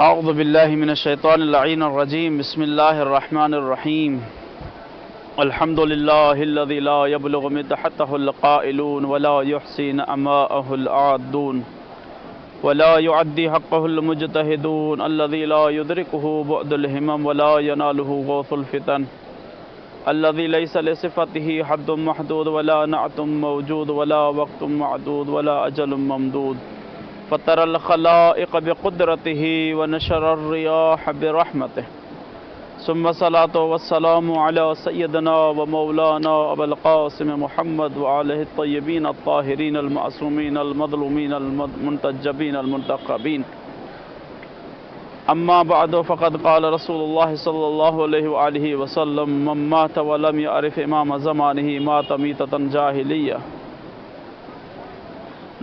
اعوذ باللہ من الشیطان اللعین الرجیم بسم اللہ الرحمن الرحیم الحمد للہ الذی لا يبلغ مدحتہ القائلون ولا يحصی نعماءہ العادون ولا يعدی حقہ المجتہدون الذی لا يدرکہ بعد الہمم ولا ینالہ غوث الفتن الذی لیس لصفتہ حد محدود ولا نعت موجود ولا وقت معدود ولا اجل ممدود فطر الخلائق بقدرته ونشر الرياح برحمته ثم الصلاة والسلام على سيدنا ومولانا أبا القاسم محمد وعلى الطيبين الطاهرين المعصومين المظلومين المنتجبين المنتقبين أما بعد فقد قال رسول الله صلى الله عليه وآله وسلم من مات ولم يعرف إمام زمانه مات ميتة جاهلية۔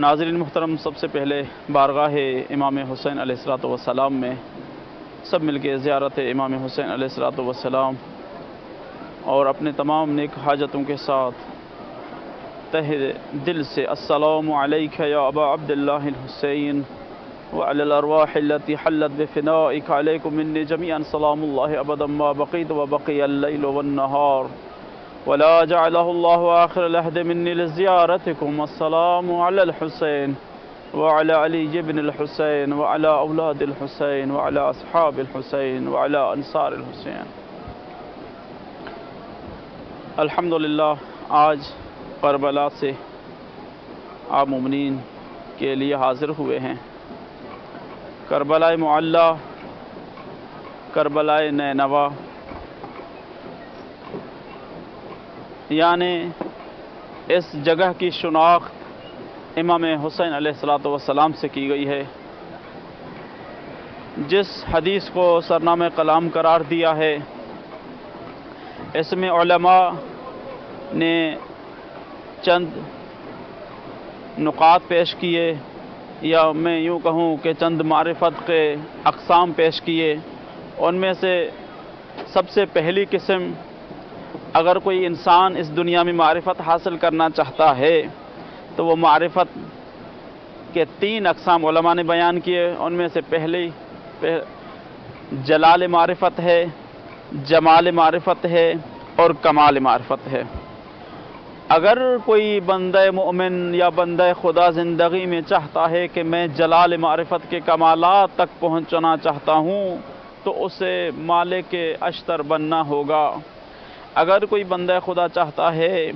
ناظرین محترم، سب سے پہلے بارگاہ امام حسین علیہ السلام میں سب مل کے زیارت امام حسین علیہ السلام اور اپنے تمام نیک حاجتوں کے ساتھ تہ دل سے السلام علیک یا ابا عبداللہ الحسین وعلی الارواح التي حلت بفنائک علیکم منی جمیعا سلام اللہ ابدا ما بقیت وبقی اللیل والنہار ولا جعله الله آخر العهد مني لزيارتكم السلام على الحسين وعلى علي بن الحسين وعلى أولاد الحسين وعلى أصحاب الحسين وعلى أنصار الحسين۔ الحمدللہ آج کربلا سے آپ مومنین کے لیے حاضر ہوئے ہیں۔ کربلا معلی، کربلا نینوا، یعنی اس جگہ کی شناخت امام حسین علیہ السلام سے کی گئی ہے۔ جس حدیث کو سرنامہ کلام قرار دیا ہے، اس میں علماء نے چند نکات پیش کیے، یا میں یوں کہوں کہ چند معرفت کے اقسام پیش کیے۔ ان میں سے سب سے پہلی قسم، اگر کوئی انسان اس دنیا میں معرفت حاصل کرنا چاہتا ہے تو وہ معرفت کے تین اقسام علماء نے بیان کیے۔ ان میں سے پہلی جلال معرفت ہے، جمال معرفت ہے اور کمال معرفت ہے۔ اگر کوئی بندہ مومن یا بندہ خدا زندگی میں چاہتا ہے کہ میں جلال معرفت کے کمالات تک پہنچنا چاہتا ہوں تو اسے مالک اشتر بننا ہوگا۔ اگر کوئی بندہ خدا چاہتا ہے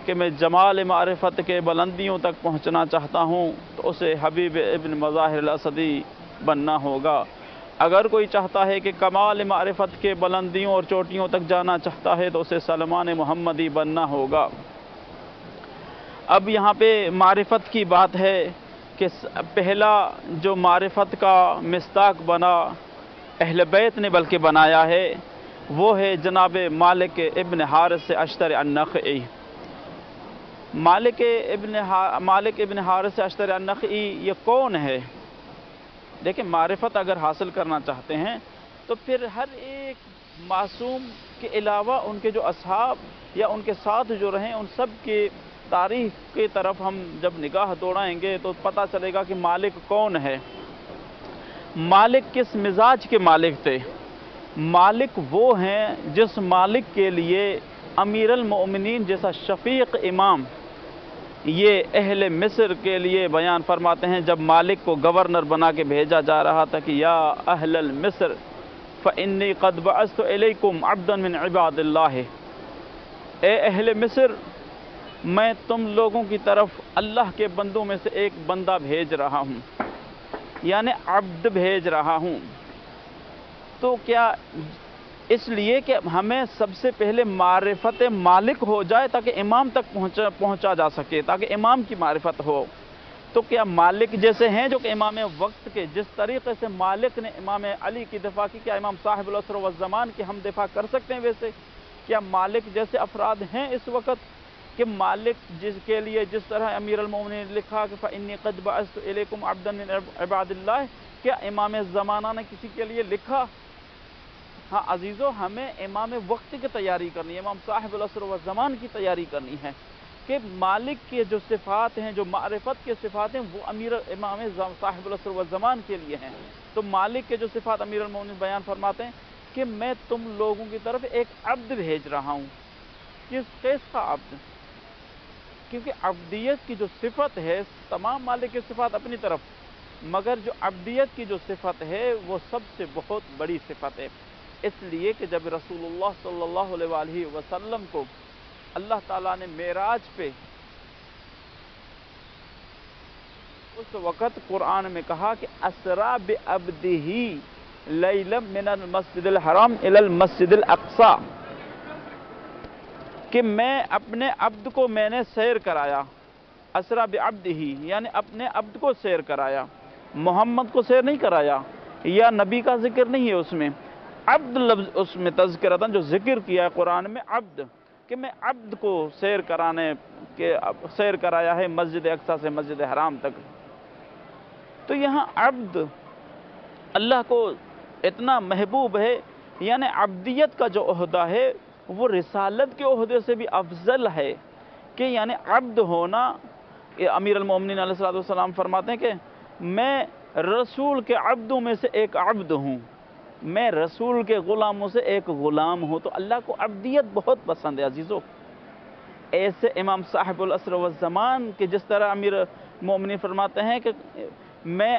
کہ میں جمال معرفت کے بلندیوں تک پہنچنا چاہتا ہوں تو اسے حبیب ابن مظاہر الاسدی بننا ہوگا۔ اگر کوئی چاہتا ہے کہ کمال معرفت کے بلندیوں اور چوٹیوں تک جانا چاہتا ہے تو اسے سلمان محمدی بننا ہوگا۔ اب یہاں پہ معرفت کی بات ہے کہ پہلا جو معرفت کا مصداق بنا اہل بیت نے بلکہ بنایا ہے، وہ ہے جناب مالک ابن حارث اشتر النخعی۔ مالک ابن حارث اشتر النخعی یہ کون ہے؟ دیکھیں، معرفت اگر حاصل کرنا چاہتے ہیں تو پھر ہر ایک معصوم کے علاوہ ان کے جو اصحاب یا ان کے ساتھ جو رہیں ان سب کی تاریخ کی طرف ہم جب نگاہ دوڑائیں گے تو پتہ چلے گا کہ مالک کون ہے۔ مالک کس مزاج کے مالک تھے؟ مالک وہ ہیں جس مالک کے لیے امیر المؤمنین جیسا شفیق امام یہ اہل مصر کے لیے بیان فرماتے ہیں، جب مالک کو گورنر بنا کے بھیجا جا رہا تھا کہ یا اہل المصر فإنی قد بعثت الیکم عبدا من عباد اللہ، اے اہل مصر میں تم لوگوں کی طرف اللہ کے بندوں میں سے ایک بندہ بھیج رہا ہوں، یعنی عبد بھیج رہا ہوں۔ تو کیا اس لیے کہ ہمیں سب سے پہلے معرفت مالک ہو جائے تاکہ امام تک پہنچا جا سکے، تاکہ امام کی معرفت ہو۔ تو کیا مالک جیسے ہیں جو کہ امام وقت کے، جس طریقے سے مالک نے امام علی کی دفاع کی، کیا امام صاحب العصر والزمان کی ہم دفاع کر سکتے ہیں؟ ویسے کیا مالک جیسے افراد ہیں اس وقت کہ مالک جس کے لیے جس طرح امیر المومنین نے لکھا کہ فَإِنِّي قَدْ بَعَثْتُ إِلَيْكُمْ عَبْدًا مِّنْ عِبَادِ اللَّهِ، کیا امام زمانہ نے کسی کے لیے لکھا؟ ہاں عزیزو، ہمیں امام وقت کی تیاری کرنی ہے، امام صاحب العصر والزمان کی تیاری کرنی ہے کہ مالک کے جو صفات ہیں، جو معرفت کے صفات ہیں، وہ امام صاحب العصر والزمان کے لیے ہیں۔ تو مالک کے جو صفات امیر المومنین بیان فرماتے ہیں کہ میں تم لوگوں کی طرف ایک عبد بھیج رہا ہوں۔ کس کا عبد؟ کیونکہ عبدیت کی جو صفت ہے، تمام مالک کی صفات اپنی طرف، مگر جو عبدیت کی جو صفت ہے وہ سب سے بہت بڑی صفت ہے۔ اس لیے کہ جب رسول اللہ صلی اللہ علیہ وآلہ وسلم کو اللہ تعالیٰ نے معراج پہ اس وقت قرآن میں کہا کہ اسرا بعبدہ لیلا من المسجد الحرام الی المسجد الاقصی، کہ میں اپنے عبد کو میں نے سیر کرایا، اسرا بعبدہ یعنی اپنے عبد کو سیر کرایا، محمد کو سیر نہیں کرایا، یا نبی کا ذکر نہیں ہے اس میں، عبد لفظ اس میں تذکرتاً جو ذکر کیا ہے قرآن میں عبد، کہ میں عبد کو سیر کرایا ہے مسجد اقصی سے مسجد حرام تک۔ تو یہاں عبد اللہ کو اتنا محبوب ہے، یعنی عبدیت کا جو عہدہ ہے وہ رسالت کے عہدے سے بھی افضل ہے، کہ یعنی عبد ہونا، امیر المومنین علیہ السلام فرماتے ہیں کہ میں رسول کے عبدوں میں سے ایک عبد ہوں، میں رسول کے غلاموں سے ایک غلام ہوں۔ تو اللہ کو عبدیت بہت پسند ہے عزیزو۔ ایسے امام صاحب العصر والزمان کے جس طرح امیر مومنین فرماتے ہیں کہ میں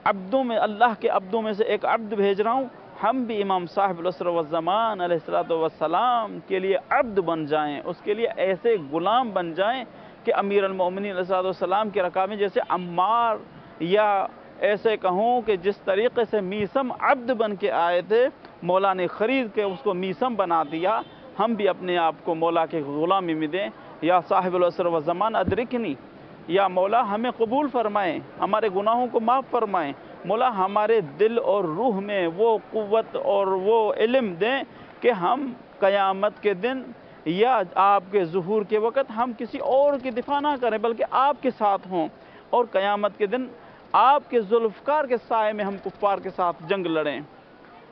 عبدوں میں، اللہ کے عبدوں میں سے ایک عبد بھیج رہا ہوں، ہم بھی امام صاحب العصر والزمان علیہ السلام کے لیے عبد بن جائیں، اس کے لیے ایسے غلام بن جائیں کہ امیر المومنین علیہ السلام کے رکعہ میں جیسے عمار، یا ایسے کہوں کہ جس طریقے سے میثم عبد بن کے آئے تھے، مولا نے خرید کے اس کو میثم بنا دیا، ہم بھی اپنے آپ کو مولا کے غلامی میں دیں۔ یا صاحب العصر والزمان ادرکنی، یا مولا ہمیں قبول فرمائیں، ہمارے گناہوں کو معاف فرمائیں، مولا ہمارے دل اور روح میں وہ قوت اور وہ علم دیں کہ ہم قیامت کے دن یا آپ کے ظہور کے وقت ہم کسی اور کی دفاع نہ کریں بلکہ آپ کے ساتھ ہوں، اور قیامت کے دن آپ کے ذوالفقار کے سائے میں ہم کفار کے ساتھ جنگ لڑیں۔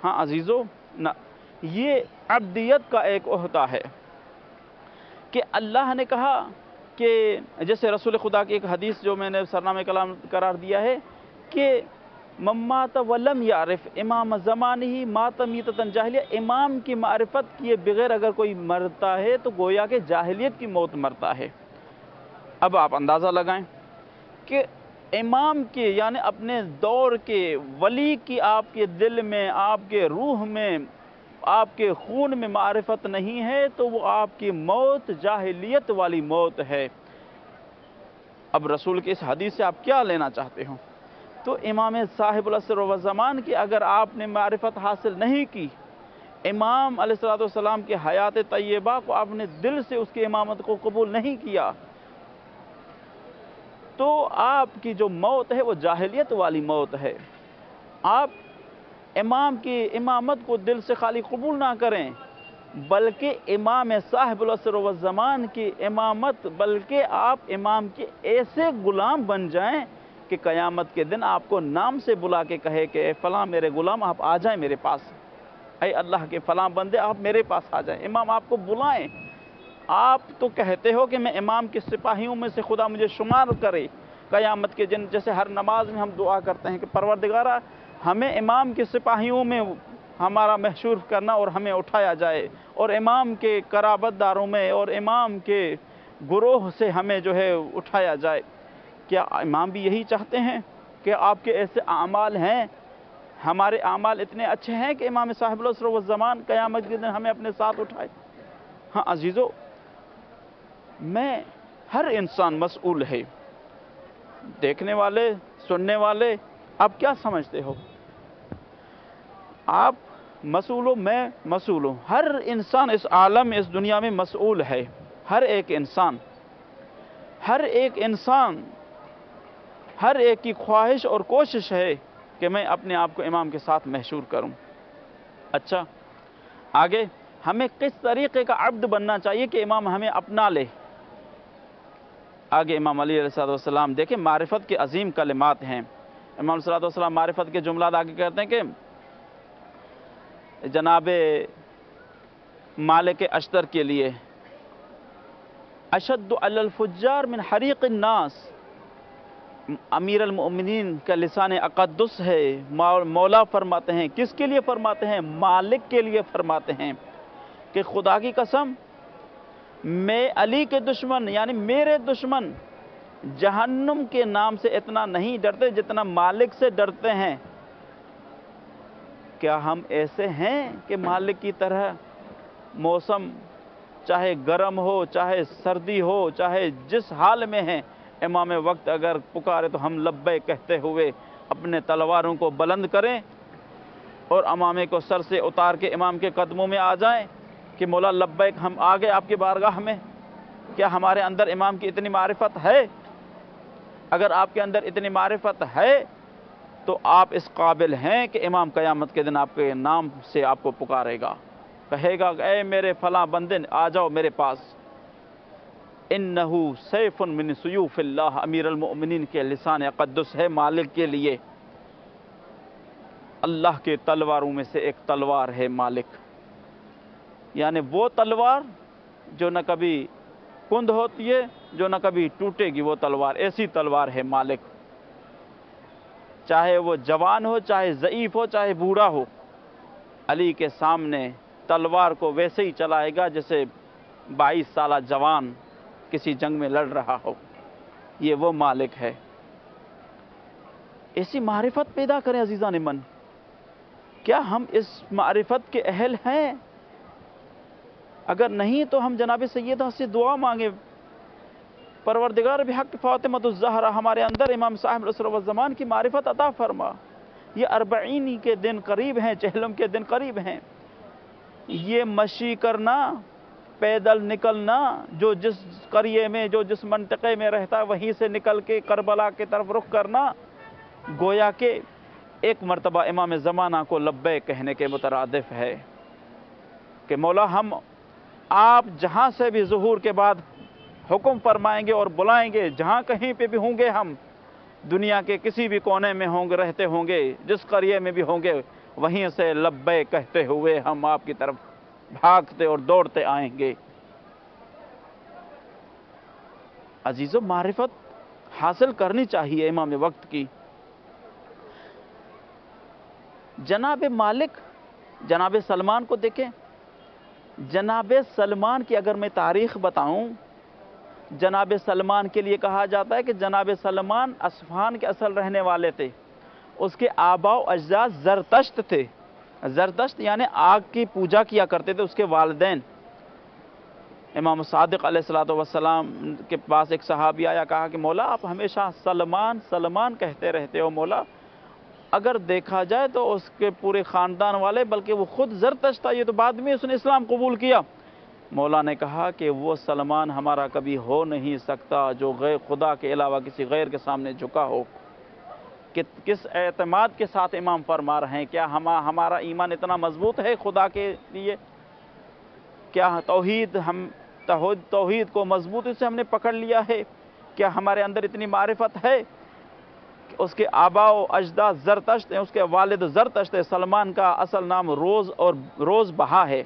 ہاں عزیزو، یہ عبدیت کا ایک عہدہ ہے کہ اللہ نے کہا کہ جیسے رسول خدا کی ایک حدیث جو میں نے سرنامہ کلام قرار دیا ہے کہ من مات ولم یعرف امام زمانہ مات میتۃ جاہلیہ، امام کی معرفت کیے بغیر اگر کوئی مرتا ہے تو گویا کہ جاہلیت کی موت مرتا ہے۔ اب آپ اندازہ لگائیں کہ امام کے یعنی اپنے دور کے ولی کی آپ کے دل میں، آپ کے روح میں، آپ کے خون میں معرفت نہیں ہے تو وہ آپ کی موت جاہلیت والی موت ہے۔ اب رسول کی اس حدیث سے آپ کیا لینا چاہتے ہو؟ تو امام صاحب العصر والزمان کی اگر آپ نے معرفت حاصل نہیں کی، امام علیہ السلام کی حیات طیبہ کو آپ نے دل سے اس کی امامت کو قبول نہیں کیا، تو آپ کی جو موت ہے وہ جاہلیت والی موت ہے۔ آپ امام کی امامت کو دل سے خالی قبول نہ کریں بلکہ امام صاحب العصر والزمان کی امامت، بلکہ آپ امام کے ایسے غلام بن جائیں کہ قیامت کے دن آپ کو نام سے بلا کے کہے کہ اے فلاں میرے غلام آپ آ جائیں میرے پاس، اے اللہ کے فلاں بندے آپ میرے پاس آ جائیں، امام آپ کو بلائیں۔ آپ تو کہتے ہو کہ میں امام کے سپاہیوں میں سے خدا مجھے شمار کرے قیامت کے دن، جیسے ہر نماز میں ہم دعا کرتے ہیں کہ پروردگارہ ہمیں امام کے سپاہیوں میں ہمارا محشور کرنا اور ہمیں اٹھایا جائے، اور امام کے قرابت داروں میں اور امام کے گروہ سے ہمیں جو ہے اٹھایا جائے۔ کیا امام بھی یہی چاہتے ہیں کہ آپ کے ایسے اعمال ہیں، ہمارے اعمال اتنے اچھے ہیں کہ امام صاحب العصر والزمان قیامت کے دن ہمیں اپنے ساتھ اٹھائے؟ ہاں عزیزو، میں ہر انسان مسئول ہے۔ دیکھنے والے، سننے والے، آپ کیا سمجھتے ہو؟ آپ مسئول ہوں، میں مسئول ہوں، ہر انسان اس عالم میں، اس دنیا میں مسئول ہے، ہر ایک انسان، ہر ایک انسان، ہر ایک کی خواہش اور کوشش ہے کہ میں اپنے آپ کو امام کے ساتھ محشور کروں۔ اچھا، آگے ہمیں کس طریقے کا عبد بننا چاہیے کہ امام ہمیں اپنا لے؟ آگے امام علی علیہ السلام دیکھیں معرفت کے عظیم کلمات ہیں۔ امام صلی اللہ علیہ وسلم معرفت کے جملات آگے کہتے ہیں کہ جناب مالک اشتر کے لیے اشد علی الفجار من حریق الناس، امیر المؤمنین کا لسان اقدس ہے، مولا فرماتے ہیں، کس کے لیے فرماتے ہیں؟ مالک کے لیے فرماتے ہیں کہ خدا کی قسم میں علی کے دشمن یعنی میرے دشمن جہنم کے نام سے اتنا نہیں ڈرتے جتنا مالک سے ڈرتے ہیں۔ کیا ہم ایسے ہیں کہ مالک کی طرح موسم چاہے گرم ہو، چاہے سردی ہو، چاہے جس حال میں ہیں، امام وقت اگر پکارے تو ہم لبیک کہتے ہوئے اپنے تلواروں کو بلند کریں اور امامے کو سر سے اتار کے امام کے قدموں میں آ جائیں کہ مولا لبیک، ہم آ گئے آپ کی بارگاہ میں؟ کیا ہمارے اندر امام کی اتنی معرفت ہے؟ اگر آپ کے اندر اتنی معرفت ہے تو آپ اس قابل ہیں کہ امام قیامت کے دن آپ کے نام سے آپ کو پکارے گا، کہے گا اے میرے فلاں بندے آ جاؤ میرے پاس۔ انہو سیف من سیوف اللہ، امیر المؤمنین کے لسان اقدس ہے مالک کے لیے، اللہ کے تلواروں میں سے ایک تلوار ہے مالک، یعنی وہ تلوار جو نہ کبھی کند ہوتی ہے، جو نہ کبھی ٹوٹے گی، وہ تلوار، ایسی تلوار ہے مالک، چاہے وہ جوان ہو، چاہے ضعیف ہو، چاہے بوڑھا ہو، علی کے سامنے تلوار کو ویسے ہی چلائے گا جیسے 22 سالہ جوان کسی جنگ میں لڑ رہا ہو۔ یہ وہ مالک ہے۔ ایسی معرفت پیدا کریں عزیزان من، کیا ہم اس معرفت کے اہل ہیں؟ اگر نہیں تو ہم جناب سیدہ سے دعا مانگیں، پروردگار بحق فاطمہ الزہرا ہمارے اندر امام صاحب العصر والزمان کی معرفت عطا فرما۔ یہ اربعینی کے دن قریب ہیں، چہلم کے دن قریب ہیں، یہ مشی کرنا، پیدل نکلنا، جو جس قریے میں، جو جس منطقے میں رہتا ہے وہیں سے نکل کے کربلا کی طرف رخ کرنا، گویا کہ ایک مرتبہ امام زمانہ کو لبیک کہنے کے مترادف ہے کہ مولا ہم آپ جہاں سے بھی ظہور کے بعد حکم فرمائیں گے اور بلائیں گے، جہاں کہیں پہ بھی ہوں گے، ہم دنیا کے کسی بھی کونے میں ہوں گے، رہتے ہوں گے، جس قریے میں بھی ہوں گے، وہیں سے لبیک کہتے ہوئے ہم آپ کی طرف بھاگتے اور دوڑتے آئیں گے۔ عزیزو، معرفت حاصل کرنی چاہیے امام وقت کی۔ جناب مالک، جناب سلمان کو دیکھیں، جناب سلمان کی اگر میں تاریخ بتاؤں، جناب سلمان کے لیے کہا جاتا ہے کہ جناب سلمان اصفہان کے اصل رہنے والے تھے، اس کے آباء و اجداد زرتشت تھے، زرتشت یعنی آگ کی پوجا کیا کرتے تھے اس کے والدین۔ امام صادق علیہ السلام کے پاس ایک صحابی آیا، کہا کہ مولا آپ ہمیشہ سلمان سلمان کہتے رہتے ہو، مولا اگر دیکھا جائے تو اس کے پورے خاندان والے، بلکہ وہ خود زرتشت تھا، یہ تو بعد میں اس نے اسلام قبول کیا۔ مولا نے کہا کہ وہ سلمان ہمارا کبھی ہو نہیں سکتا جو غیر خدا کے علاوہ کسی غیر کے سامنے جھکا ہو۔ کس اعتماد کے ساتھ امام فرما رہے ہیں، کیا ہمارا ایمان اتنا مضبوط ہے خدا کے لیے؟ کیا توحید کو مضبوطی سے ہم نے پکڑ لیا ہے؟ کیا ہمارے اندر اتنی معرفت ہے کہ اس کے آباء و اجداد زرتشت ہیں، اس کے والد زرتشت ہے، سلمان کا اصل نام روز بہا ہے؟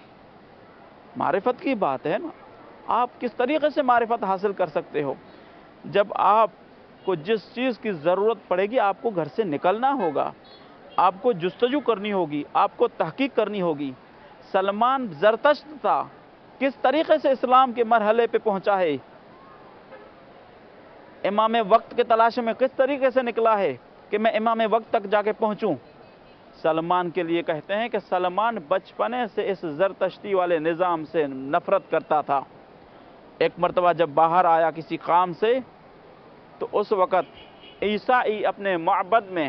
معرفت کی بات ہے نا۔ آپ کس طریقے سے معرفت حاصل کر سکتے ہو؟ جب آپ کو جس چیز کی ضرورت پڑے گی آپ کو گھر سے نکلنا ہوگا، آپ کو جستجو کرنی ہوگی، آپ کو تحقیق کرنی ہوگی۔ سلمان زرتشت تھا، کس طریقے سے اسلام کے مرحلے پہ پہنچا ہے؟ امام وقت کے تلاش میں کس طریقے سے نکلا ہے کہ میں امام وقت تک جا کے پہنچوں؟ سلمان کے لیے کہتے ہیں کہ سلمان بچپنے سے اس زرتشتی والے نظام سے نفرت کرتا تھا۔ ایک مرتبہ جب باہر آیا کسی کام سے تو اس وقت عیسائی اپنے معبد میں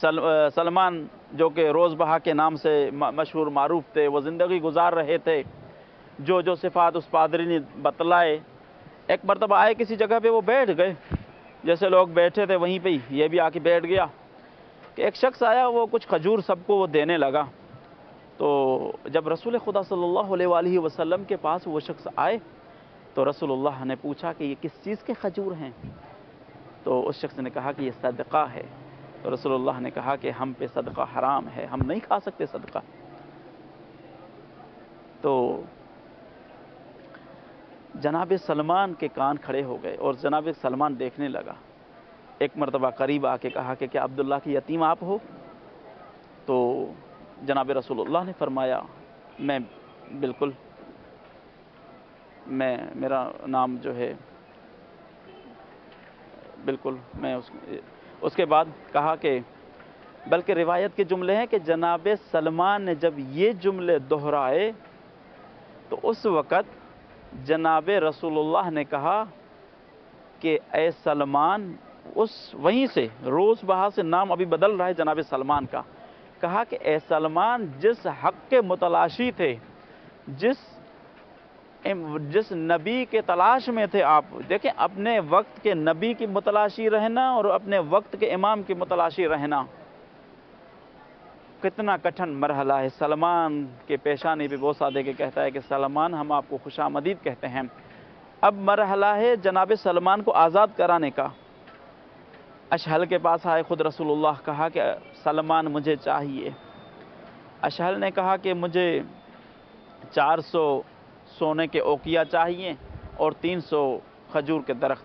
سلمان جو کہ روز بہا کے نام سے مشہور معروف تھے، وہ زندگی گزار رہے تھے، جو صفات اس پادری نے بتلائے، ایک مرتبہ آئے کسی جگہ پہ وہ بیٹھ گئے، جیسے لوگ بیٹھے تھے وہیں پہ یہ بھی آ کے بیٹھ گیا، کہ ایک شخص آیا وہ کچھ کھجور سب کو وہ دینے لگا۔ تو جب رسول خدا صلی اللہ علیہ وآلہ وسلم کے پاس وہ شخص آئے تو رسول اللہ نے پوچھا کہ یہ کس چیز کے کھجور ہیں؟ تو اس شخص نے کہا کہ یہ صدقہ ہے۔ تو رسول اللہ نے کہا کہ ہم پہ صدقہ حرام ہے، ہم نہیں کھا سکتے صدقہ۔ تو جناب سلمان کے کان کھڑے ہو گئے اور جناب سلمان دیکھنے لگا۔ ایک مرتبہ قریب آ کے کہا کہ کیا عبداللہ کی یتیم آپ ہو؟ تو جناب رسول اللہ نے فرمایا میں بالکل، میرا نام جو ہے بالکل میں اس کے بعد کہا کہ بلکہ روایت کے جملے ہیں کہ جناب سلمان نے جب یہ جملے دہرائے تو اس وقت جناب رسول اللہ نے کہا کہ اے سلمان، وہیں سے روز بہا سے نام ابھی بدل رہا ہے جناب سلمان کا، کہا کہ اے سلمان، جس حق کے متلاشی تھے، جس نبی کے تلاش میں تھے آپ، دیکھیں اپنے وقت کے نبی کی متلاشی رہنا اور اپنے وقت کے امام کی متلاشی رہنا کتنا کٹھن مرحلہ ہے۔ سلمان کے پیشانی پہ بوسہ دے کے کہتا ہے کہ سلمان، ہم آپ کو خوش آمدید کہتے ہیں۔ اب مرحلہ ہے جناب سلمان کو آزاد کرانے کا۔ اشہل کے پاس آئے خود رسول اللہ، کہا کہ سلمان مجھے چاہیے۔ اشہل نے کہا کہ مجھے 400 سونے کے اوقیا چاہیے اور 300 کھجور کے درخت،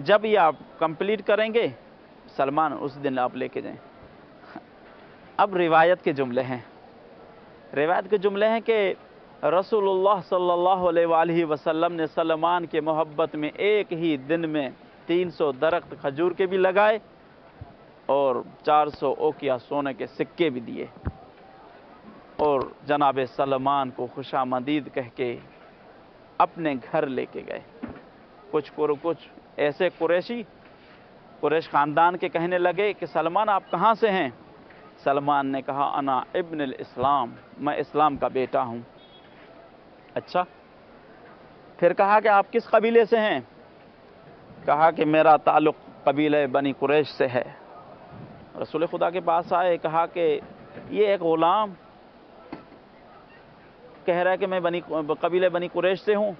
جب یہ آپ کمپلیٹ کریں گے سلمان اس دن آپ لے کے جائیں۔ اب روایت کے جملے ہیں، کہ رسول اللہ صلی اللہ علیہ وآلہ وسلم نے سلمان کے محبت میں ایک ہی دن میں 300 درخت کھجور کے بھی لگائے اور 400 اوقیا سونے کے سکے بھی دیے، اور جناب سلمان کو خوش آمدید کہہ کے اپنے گھر لے کے گئے۔ کچھ ایسے قریش خاندان کے کہنے لگے کہ سلمان آپ کہاں سے ہیں؟ سلمان نے کہا انا ابن الاسلام، میں اسلام کا بیٹا ہوں۔ اچھا، پھر کہا کہ آپ کس قبیلے سے ہیں؟ کہا کہ میرا تعلق قبیلہ بنی قریش سے ہے۔ رسول خدا کے پاس آئے، کہا کہ یہ ایک غلام کہہ رہا ہے کہ میں قبیلہ بنی قریش سے ہوں۔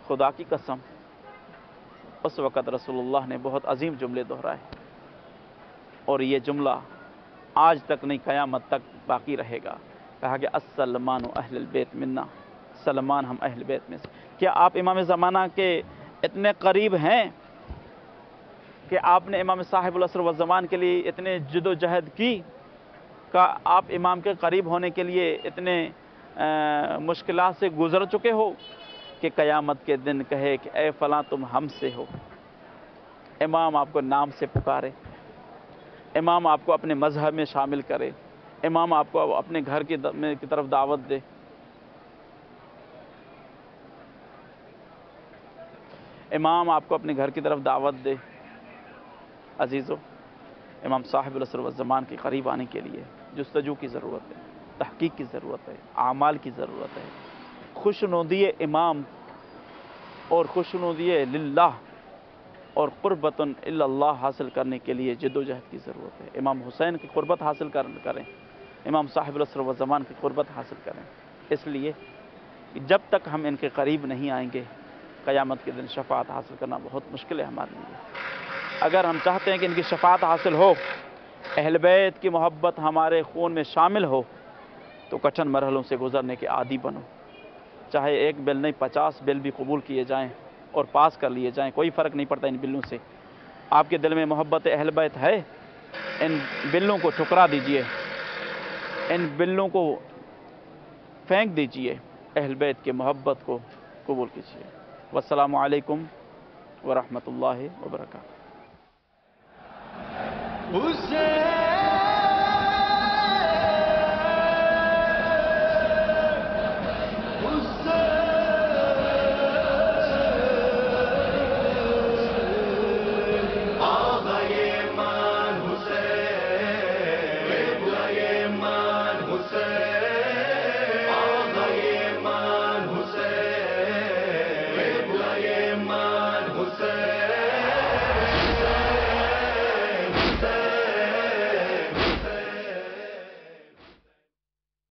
خدا کی قسم، اس وقت رسول اللہ نے بہت عظیم جملے دہرائے، اور یہ جملہ آج تک نہیں قیامت تک باقی رہے گا۔ کہا کہ السلمان اہل البیت منا، سلمان ہم اہل بیت میں سے۔ کیا آپ امام زمانہ کے اتنے قریب ہیں کہ آپ نے امام صاحب العصر والزمان کے لیے اتنے جد و جہد کی کہ آپ امام کے قریب ہونے کے لیے اتنے مشکلات سے گزر چکے ہو کہ قیامت کے دن کہے کہ اے فلاں تم ہم سے ہو؟ امام آپ کو نام سے پکارے، امام آپ کو اپنے مذہب میں شامل کرے، امام آپ کو اپنے گھر کی طرف دعوت دے۔ امام آپ کو اپنے گھر کی طرف دعوت دے۔ عزیزو، امام صاحب العصر والزمان کے قریب آنے کے لیے جستجو کی ضرورت ہے، تحقیق کی ضرورت ہے، اعمال کی ضرورت ہے۔ خوشنودی امام اور خوشنودی للہ اور قربت الی اللہ حاصل کرنے کے لیے جد و جہد کی ضرورت ہے۔ امام حسین کی قربت حاصل کریں، امام صاحب العصر والزمان کی قربت حاصل کریں، اس لیے جب تک ہم ان کے قریب نہیں آئیں گے قیامت کے دن شفاعت حاصل کرنا بہت مشکل ہے ہمارے لیے۔ اگر ہم چاہتے ہیں کہ ان کی شفاعت حاصل ہو، اہل بیت کی محبت ہمارے خون میں شامل ہو، تو کٹھن مرحلوں سے گزرنے کے عادی بنو۔ چاہے 1 بل نہیں 50 بل بھی قبول کیے جائیں اور پاس کر لیے جائیں، کوئی فرق نہیں پڑتا ان بلوں سے۔ آپ کے دل میں محبت اہل بیت ہے، ان بلوں کو ٹھکرا دیجئے، ان بلوں کو پھینک دیجئے، اہل بیت کی محبت کو قبول کیجئے۔ والسلام علیکم ورحمۃ اللہ وبرکاتہ۔